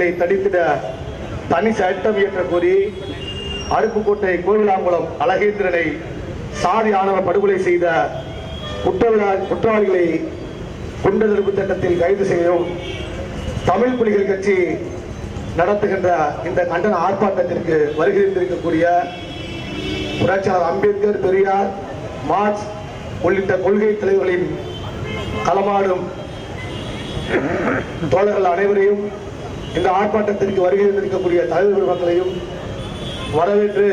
படுகொலைகளை தடுத்திட தனி சட்டம் இயற்ற கோரி அருப்புக்கோட்டை கோவிலாங்குளம் அழகேந்திரனை சாதி ஆணவ படுகொலை செய்த குற்றவாளிகளை குண்டர் தடுப்பு சட்டத்தில் கைது செய்யவும் தமிழ் புலிகள் கட்சி நடத்துகின்ற இந்த கண்டன ஆர்ப்பாட்டத்திற்கு வருகின்றிருக்கக்கூடிய புரட்சியாளர் அம்பேத்கர், பெரியார், மார்க்ஸ் உள்ளிட்ட கொள்கை தலைவர்களின் களமாடும் தோழர்கள் அனைவரையும் இந்த ஆர்ப்பாட்டத்திற்கு வருகின்றிருக்கக்கூடிய தலைவர் மக்களையும் வரவேற்று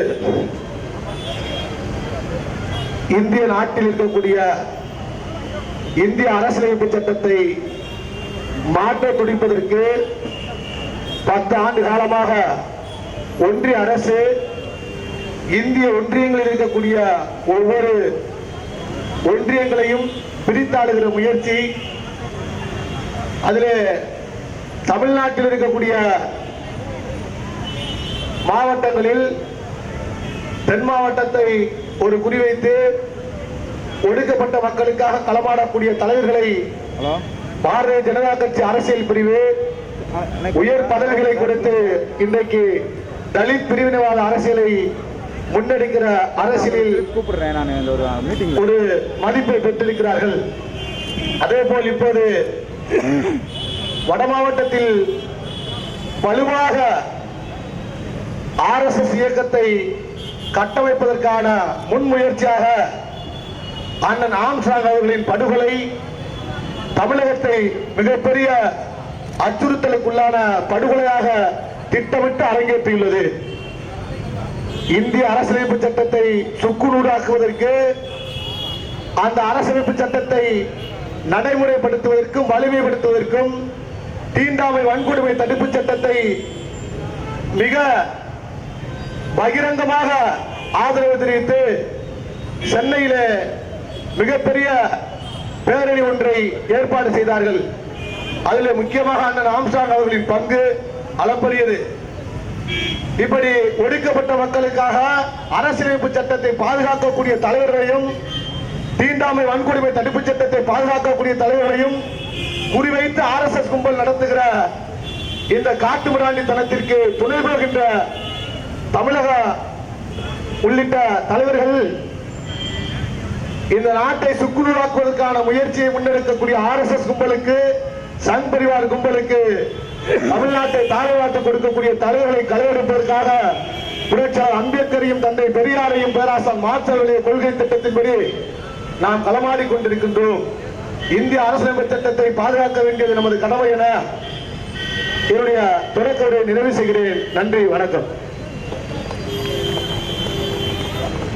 இந்திய நாட்டில் இருக்கக்கூடிய இந்திய அரசியலமைப்பு சட்டத்தை மாற்ற துடிப்பதற்கு 10 ஆண்டு காலமாக ஒன்றிய அரசு இந்திய ஒன்றியங்களில் இருக்கக்கூடிய ஒவ்வொரு ஒன்றியங்களையும் பிரித்தாளுகிற முயற்சி, அதிலே தமிழ்நாட்டில் இருக்கக்கூடிய மாவட்டங்களில் தென் மாவட்டத்தை ஒரு குறிவைத்து ஒடுக்கப்பட்ட மக்களுக்காக களமாடக்கூடிய தலைவர்களை பாரதிய ஜனதா கட்சி அரசியல் பிரிவு உயர் பதவிகளை கொடுத்து இன்றைக்கு தலித் பிரிவினவாத அரசியலை முன்னெடுக்கிற அரசியலில் ஒரு மதிப்பை பெற்றிருக்கிறார்கள். அதே போல் இப்போது வட மாவட்டத்தில் வலுவாக RSS இயக்கத்தை கட்டமைப்பதற்கான முன்முயற்சியாக அண்ணன் ஆம்ஸ்ட்ராங் அவர்களின் படுகொலை தமிழகத்தை மிகப்பெரிய அச்சுறுத்தலுக்குள்ளான படுகொலையாக திட்டமிட்டு அரங்கேற்றியுள்ளது. இந்திய அரசியலமைப்பு சட்டத்தை சுக்குநூறாக்குவதற்கு, அந்த அரசியலமைப்பு சட்டத்தை நடைமுறைப்படுத்துவதற்கும் வலிமைப்படுத்துவதற்கும் தீண்டாமை வன்கொடுமை தடுப்பு சட்டத்தை மிக பகிரங்கமாக ஆதரவு தெரிவித்து சென்னையிலே மிகப்பெரிய பேரணி ஒன்றை ஏற்பாடு செய்தார்கள். அதில் முக்கியமாக அண்ணன் ஆம்ஸ்ட்ராங் அவர்களின் பங்கு அளப்பரியது. இப்படி ஒடுக்கப்பட்ட மக்களுக்காக அரசியலமைப்பு சட்டத்தை பாதுகாக்கக்கூடிய தலைவர்களையும், தீண்டாமை வன்கொடுமை தடுப்பு சட்டத்தை பாதுகாக்கக்கூடிய தலைவர்களையும் குறிவைத்து RSS கும்பல் நடத்துகிற இந்த காட்டுமிராண்டித்தனத்திற்கு துணை போகின்ற தமிழக உள்ளிட்ட தலைவர்கள் இந்த நாட்டை சுக்குநூறாக்குவதற்கான முயற்சியை முன்னெடுக்கக்கூடிய RSS கும்பலுக்கு, சங் பரிவார் கும்பலுக்கு தமிழ்நாட்டை தாழ்வாட்டு கொடுக்கக்கூடிய தலைவர்களை களையெடுப்பதற்காக புரட்சியாளர் அம்பேத்கரையும் தந்தை பெரியாரையும் பேராசான் மார்க்ஸ் கொள்கை திட்டத்தின்படி நாம் களமாடிக் கொண்டிருக்கின்றோம். இந்திய அரசியலமைப்பு சட்டத்தை பாதுகாக்க வேண்டியது நமது கடமை என என்னுடைய தொடக்க உரையை நிறைவு செய்கிறேன். நன்றி, வணக்கம்.